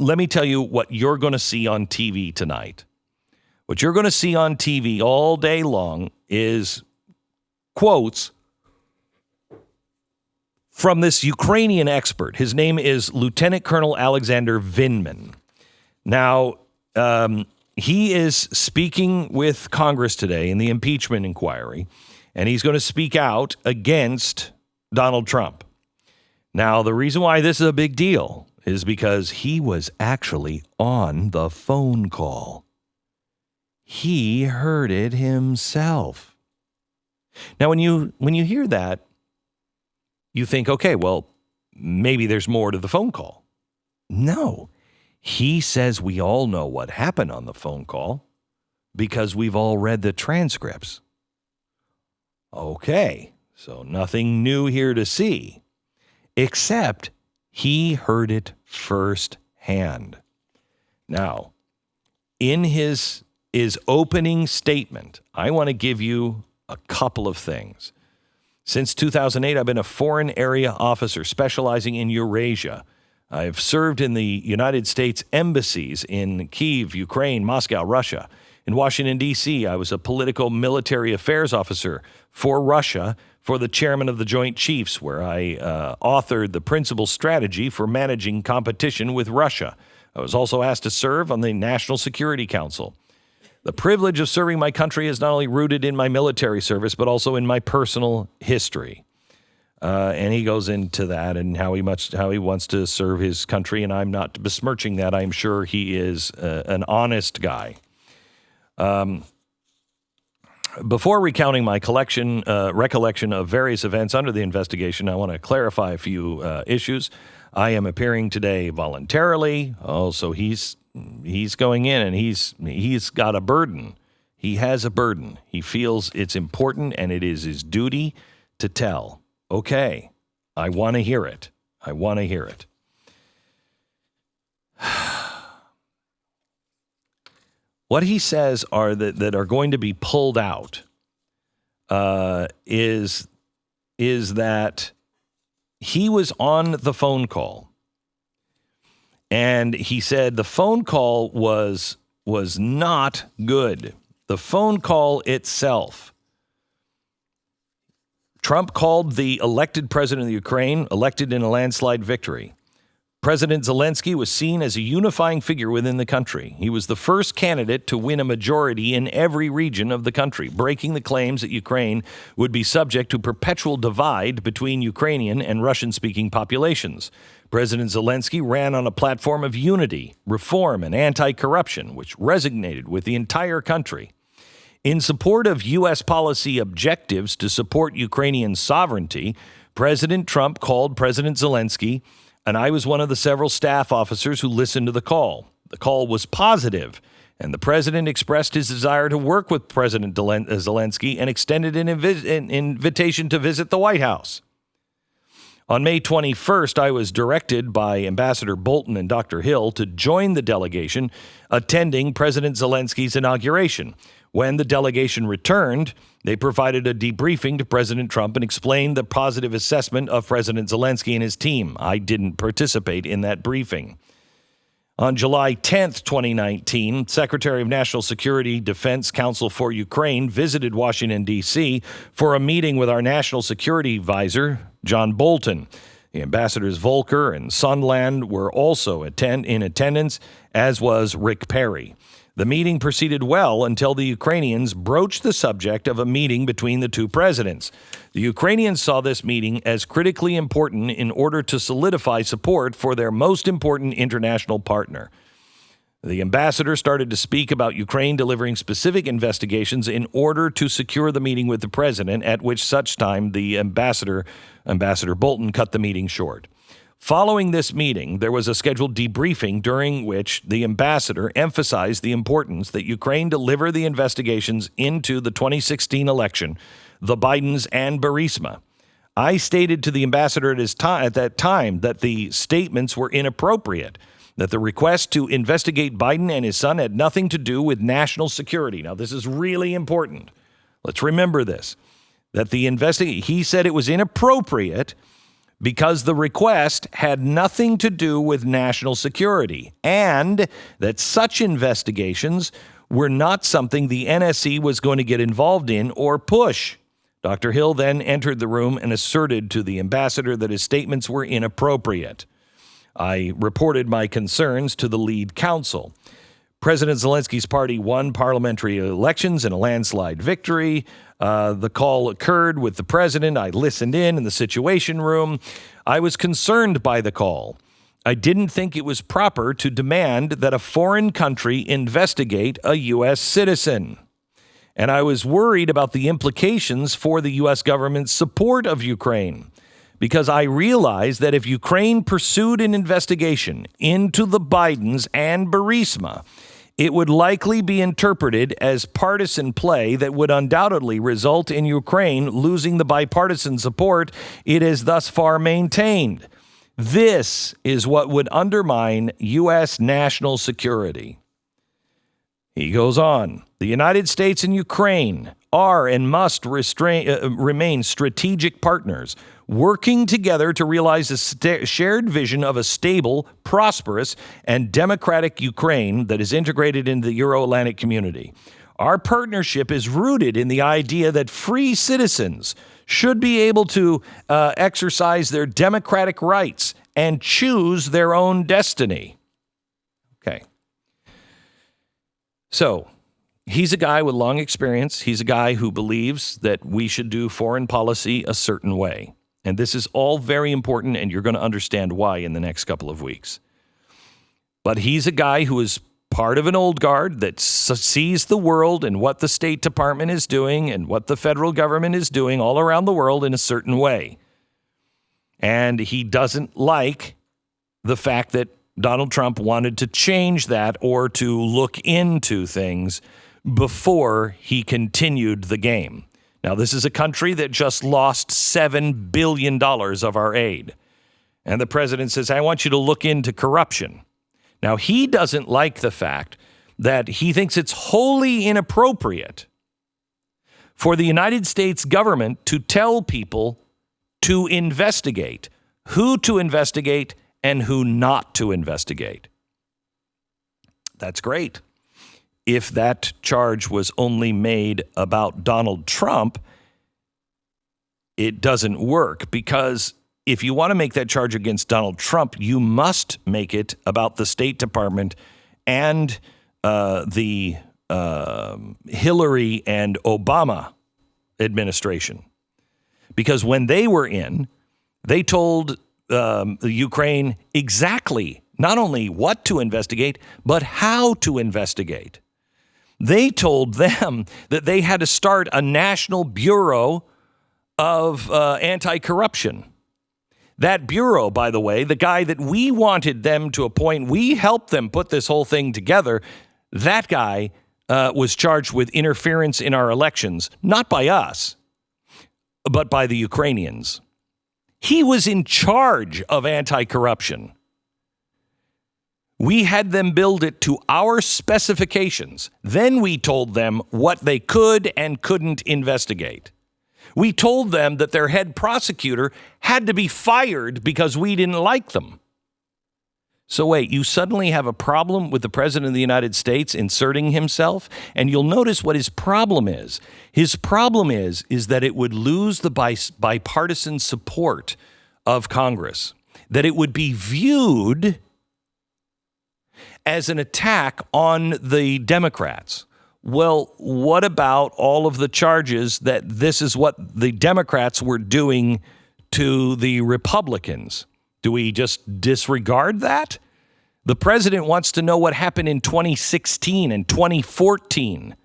let me tell you what you're going to see on TV tonight. What you're going to see on TV all day long is quotes from this Ukrainian expert. His name is Lieutenant Colonel Alexander Vindman. Now, he is speaking with Congress today in the impeachment inquiry, and he's going to speak out against Donald Trump. Now, the reason why this is a big deal is because he was actually on the phone call. He heard it himself. Now, when you hear that, you think, okay, well, maybe there's more to the phone call. No, he says we all know what happened on the phone call because we've all read the transcripts. Okay, so nothing new here to see, except he heard it firsthand. Now, in his opening statement, I want to give you a couple of things. Since 2008, I've been a foreign area officer specializing in Eurasia. I've served in the United States embassies in Kyiv, Ukraine, Moscow, Russia. In Washington, D.C., I was a political military affairs officer for Russia for the chairman of the Joint Chiefs, where I authored the principal strategy for managing competition with Russia. I was also asked to serve on the National Security Council. The privilege of serving my country is not only rooted in my military service, but also in my personal history. And he goes into that and how he wants to serve his country, and I'm not besmirching that. I'm sure he is an honest guy. Before recounting my recollection of various events under the investigation, I want to clarify a few issues. I am appearing today voluntarily. So he's going in and he's got a burden. He has a burden. He feels it's important and it is his duty to tell. Okay, I want to hear it. I want to hear it. What he says are that are going to be pulled out is that he was on the phone call, and he said the phone call was not good. The phone call itself. Trump called the elected president of Ukraine, elected in a landslide victory. President Zelensky was seen as a unifying figure within the country. He was the first candidate to win a majority in every region of the country, breaking the claims that Ukraine would be subject to perpetual divide between Ukrainian and Russian-speaking populations. President Zelensky ran on a platform of unity, reform, and anti-corruption, which resonated with the entire country. In support of U.S. policy objectives to support Ukrainian sovereignty, President Trump called President Zelensky, and I was one of the several staff officers who listened to the call. The call was positive, and the president expressed his desire to work with President Zelensky and extended an invitation to visit the White House. On May 21st, I was directed by Ambassador Bolton and Dr. Hill to join the delegation attending President Zelensky's inauguration. When the delegation returned, they provided a debriefing to President Trump and explained the positive assessment of President Zelensky and his team. I didn't participate in that briefing. On July 10th, 2019, Secretary of National Security Defense Counsel for Ukraine visited Washington, D.C. for a meeting with our National Security Advisor, John Bolton. The ambassadors Volker and Sondland were also in attendance, as was Rick Perry. The meeting proceeded well until the Ukrainians broached the subject of a meeting between the two presidents. The Ukrainians saw this meeting as critically important in order to solidify support for their most important international partner. The ambassador started to speak about Ukraine delivering specific investigations in order to secure the meeting with the president, at which such time the Ambassador Bolton cut the meeting short. Following this meeting, there was a scheduled debriefing during which the ambassador emphasized the importance that Ukraine deliver the investigations into the 2016 election, the Bidens and Burisma. I stated to the ambassador at that time that the statements were inappropriate, that the request to investigate Biden and his son had nothing to do with national security. Now, this is really important. Let's remember this, that he said it was inappropriate because the request had nothing to do with national security, and that such investigations were not something the NSC was going to get involved in or push. Dr. Hill then entered the room and asserted to the ambassador that his statements were inappropriate. I reported my concerns to the lead counsel. President Zelensky's party won parliamentary elections in a landslide victory. The call occurred with the president. I listened in the Situation Room. I was concerned by the call. I didn't think it was proper to demand that a foreign country investigate a U.S. citizen. And I was worried about the implications for the U.S. government's support of Ukraine, because I realized that if Ukraine pursued an investigation into the Bidens and Burisma, it would likely be interpreted as partisan play that would undoubtedly result in Ukraine losing the bipartisan support it has thus far maintained. This is what would undermine U.S. national security. He goes on. The United States and Ukraine are and must remain strategic partners, working together to realize a shared vision of a stable, prosperous, and democratic Ukraine that is integrated into the Euro-Atlantic community. Our partnership is rooted in the idea that free citizens should be able to exercise their democratic rights and choose their own destiny. Okay. So, he's a guy with long experience. He's a guy who believes that we should do foreign policy a certain way. And this is all very important, and you're going to understand why in the next couple of weeks. But he's a guy who is part of an old guard that sees the world and what the State Department is doing and what the federal government is doing all around the world in a certain way. And he doesn't like the fact that Donald Trump wanted to change that or to look into things before he continued the game. Now, this is a country that just lost $7 billion of our aid. And the president says, I want you to look into corruption. Now, he doesn't like the fact that he thinks it's wholly inappropriate for the United States government to tell people to investigate, who to investigate and who not to investigate. That's great. If that charge was only made about Donald Trump, it doesn't work, because if you want to make that charge against Donald Trump, you must make it about the State Department and the Hillary and Obama administration. Because when they were in, they told the Ukraine exactly not only what to investigate, but how to investigate. They told them that they had to start a national bureau of anti-corruption. That bureau, by the way, the guy that we wanted them to appoint, we helped them put this whole thing together. That guy was charged with interference in our elections, not by us, but by the Ukrainians. He was in charge of anti-corruption. We had them build it to our specifications. Then we told them what they could and couldn't investigate. We told them that their head prosecutor had to be fired because we didn't like them. So wait, you suddenly have a problem with the President of the United States inserting himself? And you'll notice what his problem is. His problem is that it would lose the bipartisan support of Congress, that it would be viewed as an attack on the Democrats. Well, what about all of the charges that this is what the Democrats were doing to the Republicans? Do we just disregard that? The president wants to know what happened in 2016 and 2014.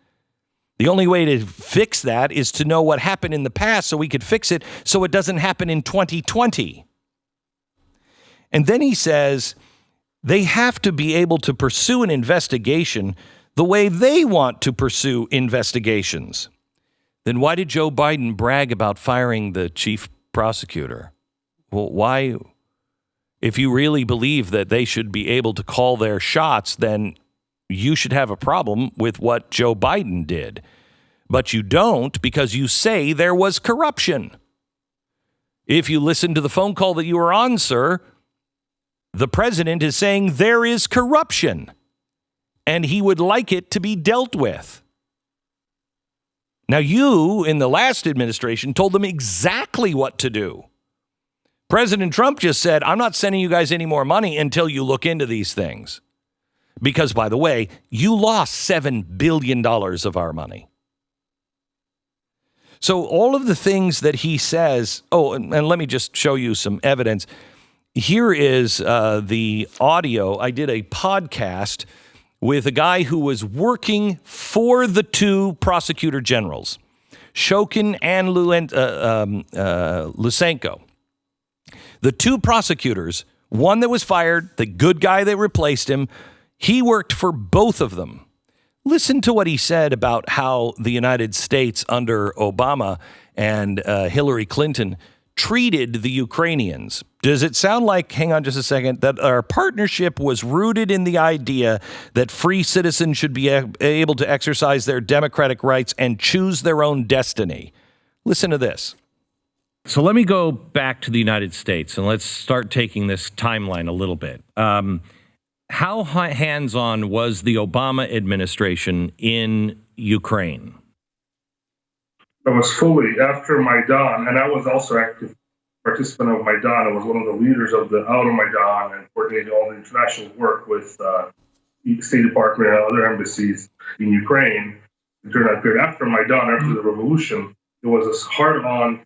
The only way to fix that is to know what happened in the past so we could fix it so it doesn't happen in 2020. And then he says they have to be able to pursue an investigation the way they want to pursue investigations. Then why did Joe Biden brag about firing the chief prosecutor? Well, why? If you really believe that they should be able to call their shots, then you should have a problem with what Joe Biden did. But you don't, because you say there was corruption. If you listen to the phone call that you were on, sir, the president is saying there is corruption and he would like it to be dealt with. Now, you, in the last administration, told them exactly what to do. President Trump just said, I'm not sending you guys any more money until you look into these things. Because, by the way, you lost $7 billion of our money. So all of the things that he says, and let me just show you some evidence. Here is the audio. I did a podcast with a guy who was working for the two prosecutor generals, Shokin and Lysenko. The two prosecutors, one that was fired, the good guy that replaced him, he worked for both of them. Listen to what he said about how the United States under Obama and Hillary Clinton treated the Ukrainians. Does it sound like, hang on just a second, that our partnership was rooted in the idea that free citizens should be able to exercise their democratic rights and choose their own destiny? Listen to this. So let me go back to the United States and let's start taking this timeline a little bit. How hands-on was the Obama administration in Ukraine? I was fully after Maidan, and I was also active participant of Maidan. I was one of the leaders of the Maidan and coordinated all the international work with the State Department and other embassies in Ukraine during that period. After Maidan, after the revolution, there was this hard-on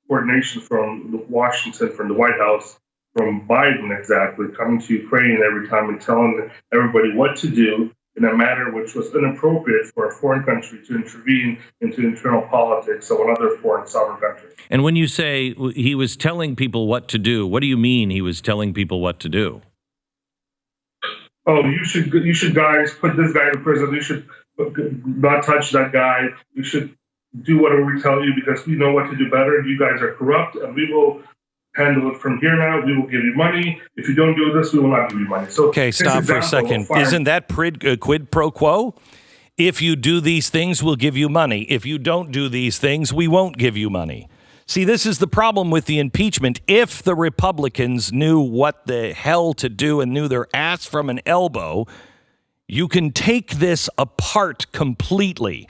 coordination from Washington, from the White House, from Biden exactly, coming to Ukraine every time and telling everybody what to do in a manner which was inappropriate for a foreign country to intervene into internal politics of another foreign sovereign country. And when you say he was telling people what to do, what do you mean he was telling people what to do? Oh, you should guys put this guy in prison. You should not touch that guy. You should do whatever we tell you because we know what to do better. You guys are corrupt, and we will handle it from here now. We will give you money. If you don't do this, we will not give you money. So, okay, stop for a second. Isn't that quid pro quo? If you do these things, we'll give you money. If you don't do these things, we won't give you money. See, this is the problem with the impeachment. If the Republicans knew what the hell to do and knew their ass from an elbow, you can take this apart completely.